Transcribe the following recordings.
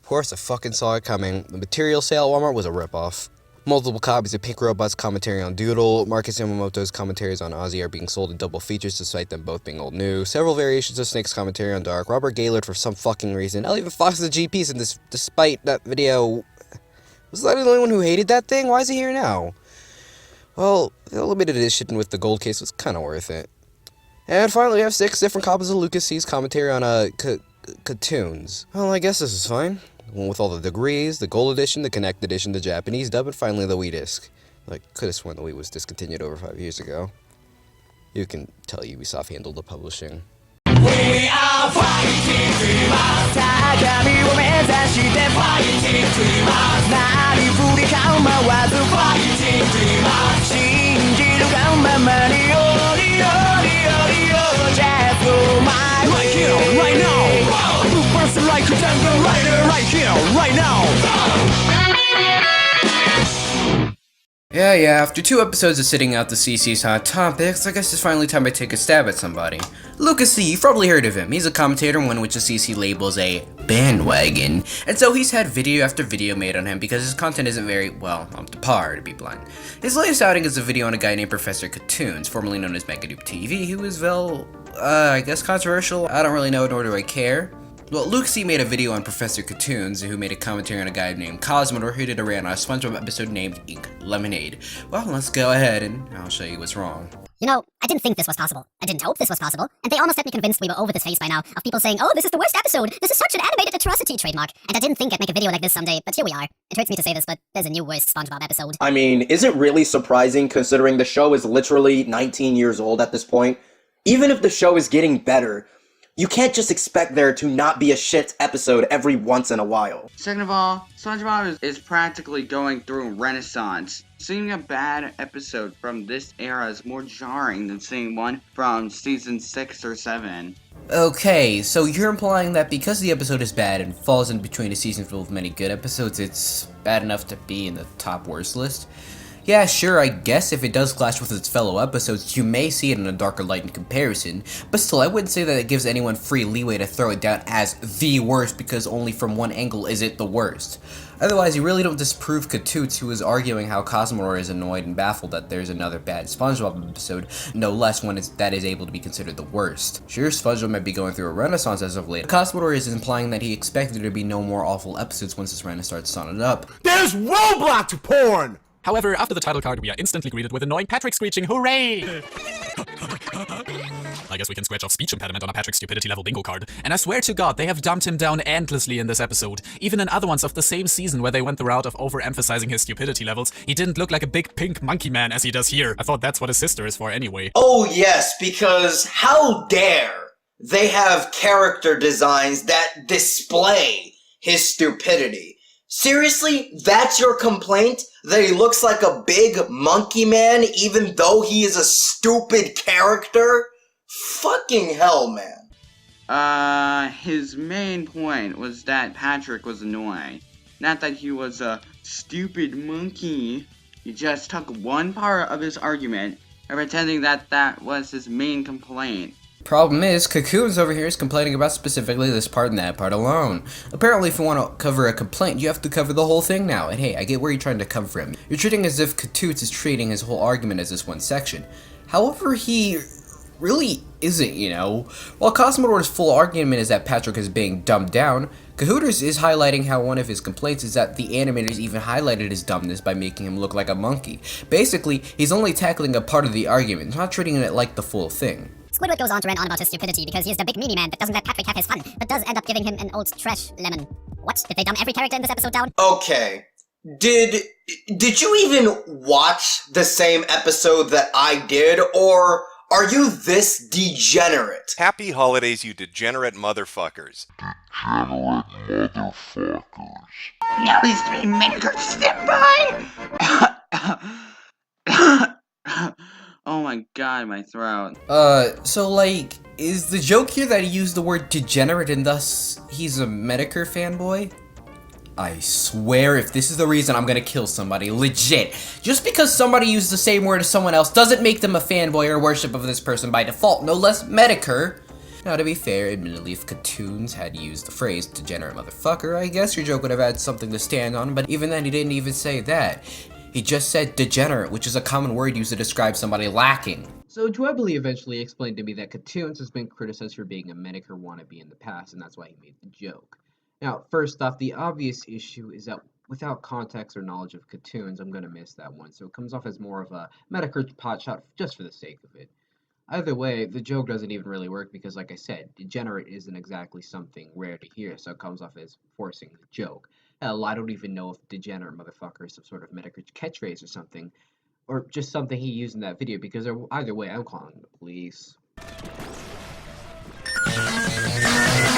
Of course, I fucking saw it coming. The material sale at Walmart was a ripoff. Multiple copies of Pink Robot's commentary on Doodle, Marcus Yamamoto's commentaries on Ozzy are being sold in double features despite them both being old news. Several variations of Snake's commentary on Dark, Robert Gaylord for some fucking reason. Not even Fox's GP's in this, despite that video. Was that the only one who hated that thing? Why is he here now? Well, the limited edition with the gold case was kinda worth it. And finally, we have 6 different copies of Lucas C's commentary on, cartoons. Well, I guess this is fine. The one with all the degrees, the gold edition, the Connect edition, the Japanese dub, and finally the Wii disc. I could have sworn the Wii was discontinued over 5 years ago. You can tell Ubisoft handled the publishing. We are fighting dreamers. 高みを目指して fighting dreamers. なりふり構わず fighting dreamers. 信じるがままによりよりよりよ just go my way. Right here, right now. Blue person like a jungle rider. Right here, right now. Yeah, after 2 episodes of sitting out the CC's hot topics, I guess it's finally time to take a stab at somebody. Lucas C, you've probably heard of him. He's a commentator, one which the CC labels a bandwagon, and so he's had video after video made on him because his content isn't very, well, up to par, to be blunt. His latest outing is a video on a guy named Professor Cartoons, formerly known as Megadoob TV, who is, well, I guess controversial. I don't really know, nor do I care. Well, Luke C made a video on Professor Cartoons, who made a commentary on a guy named Cosmodor who did a rant on a SpongeBob episode named Ink Lemonade. Well, let's go ahead and I'll show you what's wrong. You know, I didn't think this was possible. I didn't hope this was possible. And they almost had me convinced we were over this phase by now, of people saying, oh, this is the worst episode. This is such an animated atrocity trademark. And I didn't think I'd make a video like this someday, but here we are. It hurts me to say this, but there's a new worst SpongeBob episode. I mean, is it really surprising considering the show is literally 19 years old at this point? Even if the show is getting better, you can't just expect there to not be a shit episode every once in a while. Second of all, SpongeBob is practically going through a renaissance. Seeing a bad episode from this era is more jarring than seeing one from season 6 or 7. Okay, so you're implying that because the episode is bad and falls in between a season filled with many good episodes, it's bad enough to be in the top worst list? Yeah, sure, I guess if it does clash with its fellow episodes, you may see it in a darker light in comparison, but still, I wouldn't say that it gives anyone free leeway to throw it down as the worst because only from one angle is it the worst. Otherwise, you really don't disprove Katoots, who is arguing how Cosmodor is annoyed and baffled that there's another bad SpongeBob episode, no less when that is able to be considered the worst. Sure, SpongeBob might be going through a renaissance as of late. Cosmodor is implying that he expected there to be no more awful episodes once this renaissance started up. There's roadblock to porn! However, after the title card, we are instantly greeted with annoying Patrick screeching, hooray! I guess we can scratch off speech impediment on a Patrick stupidity level bingo card. And I swear to God, they have dumped him down endlessly in this episode. Even in other ones of the same season where they went the route of overemphasizing his stupidity levels, he didn't look like a big pink monkey man as he does here. I thought that's what his sister is for anyway. Oh yes, because how dare they have character designs that display his stupidity. Seriously, that's your complaint? That he looks like a big monkey man even though he is a stupid character? Fucking hell, man. His main point was that Patrick was annoying. Not that he was a stupid monkey. He just took one part of his argument and pretending that that was his main complaint. Problem is, Cocoons over here is complaining about specifically this part and that part alone. Apparently, if you want to cover a complaint, you have to cover the whole thing now. And hey, I get where you're trying to come from. You're treating as if Katoots is treating his whole argument as this one section. However, he really isn't, you know. While Cosmodor's full argument is that Patrick is being dumbed down, Cahooters is highlighting how one of his complaints is that the animators even highlighted his dumbness by making him look like a monkey. Basically, he's only tackling a part of the argument, not treating it like the full thing. Squidward goes on to rant on about his stupidity because he's the big meanie man that doesn't let Patrick have his fun, but does end up giving him an old trash lemon. What? Did they dumb every character in this episode down? Okay. Did you even watch the same episode that I did, or are you this degenerate? Happy holidays, you degenerate motherfuckers. Now these 3 minutes step by! Oh my god, my throat. So like, is the joke here that he used the word degenerate and thus he's a Medicare fanboy? I swear if this is the reason I'm gonna kill somebody, legit. Just because somebody used the same word as someone else doesn't make them a fanboy or worship of this person by default, no less Medicare. Now, to be fair, admittedly, if Katoons had used the phrase degenerate motherfucker, I guess your joke would have had something to stand on, but even then, he didn't even say that. He just said degenerate, which is a common word used to describe somebody lacking. So Dwebly eventually explained to me that Katoons has been criticized for being a Medicare wannabe in the past, and that's why he made the joke. Now, first off, the obvious issue is that without context or knowledge of Katoons, I'm going to miss that one, so it comes off as more of a Medicare potshot just for the sake of it. Either way, the joke doesn't even really work because, like I said, degenerate isn't exactly something rare to hear, so it comes off as forcing the joke. Hell, I don't even know if degenerate motherfucker is some sort of Medicare catchphrase or something, or just something he used in that video, because either way, I'm calling the police.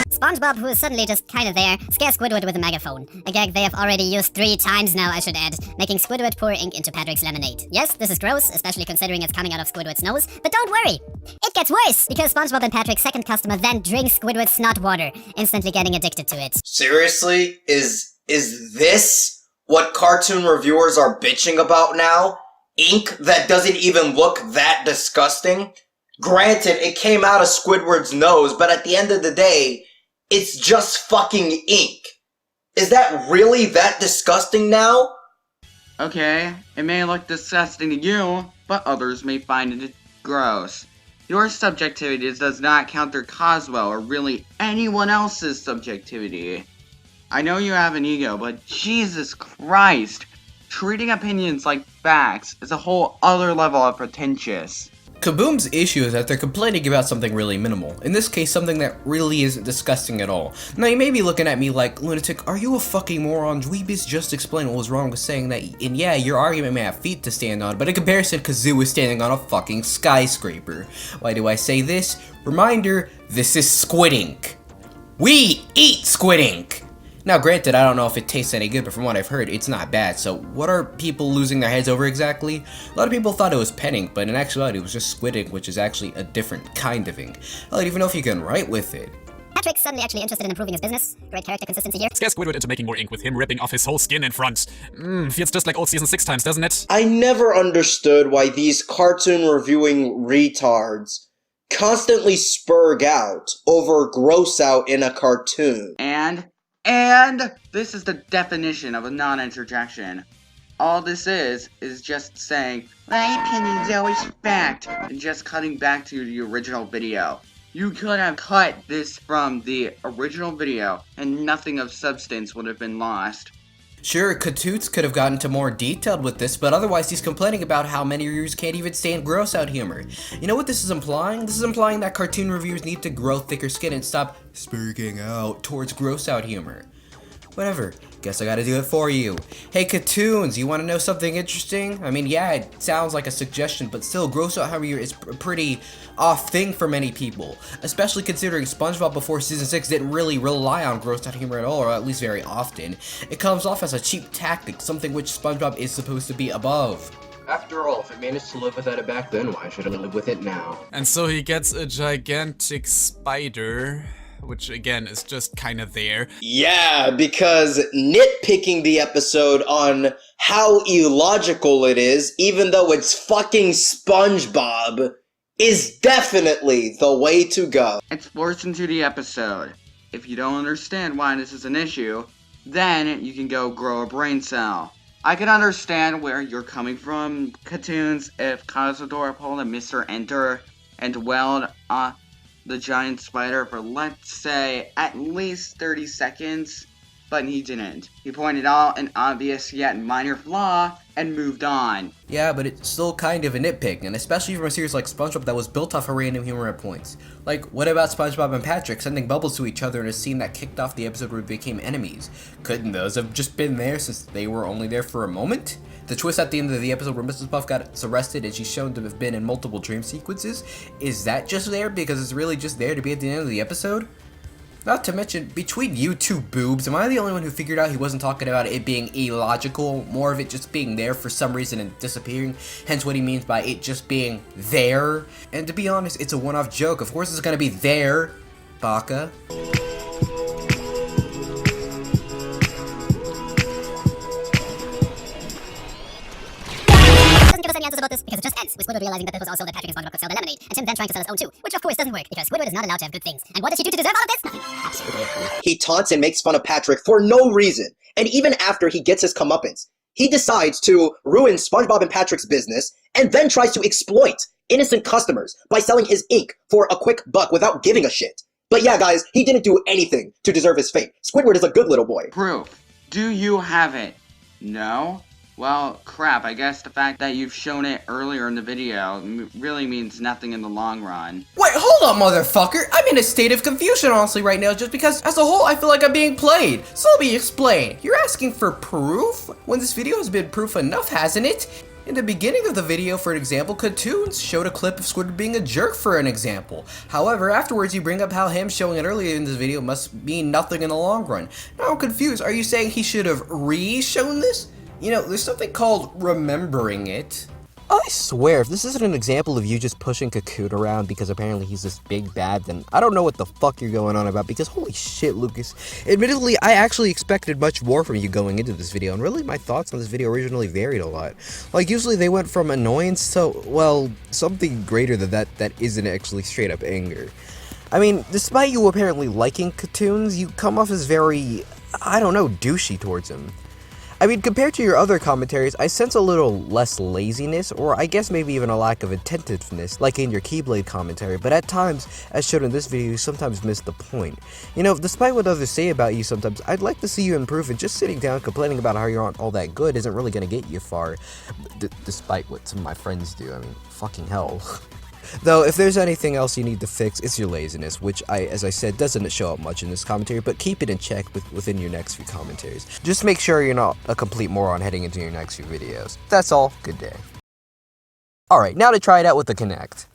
SpongeBob, who is suddenly just kinda there, scares Squidward with a megaphone. A gag they have already used 3 times now, I should add, making Squidward pour ink into Patrick's lemonade. Yes, this is gross, especially considering it's coming out of Squidward's nose, but don't worry! It gets worse, because SpongeBob and Patrick's second customer then drinks Squidward's snot water, instantly getting addicted to it. Seriously? Is this what cartoon reviewers are bitching about now? Ink that doesn't even look that disgusting? Granted, it came out of Squidward's nose, but at the end of the day, it's just fucking ink. Is that really that disgusting now? Okay, it may look disgusting to you, but others may find it gross. Your subjectivity does not counter Coswell or really anyone else's subjectivity. I know you have an ego, but Jesus Christ, treating opinions like facts is a whole other level of pretentious. Kaboom's issue is that they're complaining about something really minimal. In this case, something that really isn't disgusting at all. Now, you may be looking at me like, Lunatic, are you a fucking moron? Dweebus just explained what was wrong with saying that, and yeah, your argument may have feet to stand on, but in comparison, Kazoo is standing on a fucking skyscraper. Why do I say this? Reminder, this is squid ink. We eat squid ink! Now, granted, I don't know if it tastes any good, but from what I've heard, it's not bad. So, what are people losing their heads over exactly? A lot of people thought it was pen ink, but in actuality, it was just squid ink, which is actually a different kind of ink. I don't even know if you can write with it. Patrick's suddenly actually interested in improving his business. Great character consistency here. Scare Squidward into making more ink with him ripping off his whole skin in front. Feels just like old season 6 times, doesn't it? I never understood why these cartoon reviewing retards constantly spurg out over gross out in a cartoon. And this is the definition of a non-interjection. All this is just saying, my opinion is always fact, and just cutting back to the original video. You could have cut this from the original video, and nothing of substance would have been lost. Sure, Katoots could have gotten into more detailed with this, but otherwise he's complaining about how many reviewers can't even stand gross-out humor. You know what this is implying? This is implying that cartoon reviewers need to grow thicker skin and stop spurging out towards gross-out humor. Whatever, guess I gotta do it for you. Hey Katoons, you wanna know something interesting? I mean, yeah, it sounds like a suggestion, but still, gross-out humor is a pretty off thing for many people. Especially considering SpongeBob before Season 6 didn't really rely on gross-out humor at all, or at least very often. It comes off as a cheap tactic, something which SpongeBob is supposed to be above. After all, if it managed to live without it back then, why should it live with it now? And so he gets a gigantic spider, which again is just kind of there. Yeah, because nitpicking the episode on how illogical it is, even though it's fucking SpongeBob, is definitely the way to go. It's forced into the episode. If you don't understand why this is an issue, then you can go grow a brain cell. I can understand where you're coming from, Katoons, if Cosmodor pulled a Mr. Enter and weld the giant spider for, let's say, at least 30 seconds, but he didn't. He pointed out an obvious yet minor flaw and moved on. Yeah, but it's still kind of a nitpick, and especially from a series like SpongeBob that was built off of random humor at points. Like, what about SpongeBob and Patrick sending bubbles to each other in a scene that kicked off the episode where they became enemies? Couldn't those have just been there since they were only there for a moment? The twist at the end of the episode where Mrs. Puff got arrested and she's shown to have been in multiple dream sequences, is that just there because it's really just there to be at the end of the episode? Not to mention, between you two boobs, am I the only one who figured out he wasn't talking about it being illogical, more of it just being there for some reason and disappearing, hence what he means by it just being there? And to be honest, it's a one-off joke, of course it's gonna be there, Baka. give us any answers about this? Because it just ends with Squidward realizing that this was also that Patrick and SpongeBob could sell their lemonade, and Tim then trying to sell his own too, which of course doesn't work because Squidward is not allowed to have good things. And what does he do to deserve all of this? Nothing. Absolutely. He taunts and makes fun of Patrick for no reason. And even after he gets his comeuppance, he decides to ruin SpongeBob and Patrick's business and then tries to exploit innocent customers by selling his ink for a quick buck without giving a shit. But yeah, guys, he didn't do anything to deserve his fate. Squidward is a good little boy. Proof. Do you have it? No? Well, crap, I guess the fact that you've shown it earlier in the video really means nothing in the long run. Wait, hold up, motherfucker. I'm in a state of confusion, honestly, right now, just because, as a whole, I feel like I'm being played. So let me explain. You're asking for proof? When this video has been proof enough, hasn't it? In the beginning of the video, for example, Cartoons showed a clip of Squidward being a jerk, for an example. However, afterwards you bring up how him showing it earlier in this video must mean nothing in the long run. Now I'm confused. Are you saying he should have re-shown this? You know, there's something called remembering it. I swear, if this isn't an example of you just pushing Cocoon around because apparently he's this big bad, then I don't know what the fuck you're going on about, because holy shit, Lucas. Admittedly, I actually expected much more from you going into this video, and really my thoughts on this video originally varied a lot. Like, usually they went from annoyance to, well, something greater than that isn't actually straight up anger. I mean, despite you apparently liking Cartoons, you come off as very, I don't know, douchey towards him. I mean, compared to your other commentaries, I sense a little less laziness, or I guess maybe even a lack of attentiveness, like in your Keyblade commentary, but at times, as shown in this video, you sometimes miss the point. You know, despite what others say about you sometimes, I'd like to see you improve, and just sitting down complaining about how you're not all that good isn't really gonna get you far, despite what some of my friends do. I mean, fucking hell. Though, if there's anything else you need to fix, it's your laziness, which, as I said, doesn't show up much in this commentary, but keep it in check within your next few commentaries. Just make sure you're not a complete moron heading into your next few videos. That's all. Good day. Alright, now to try it out with the Kinect.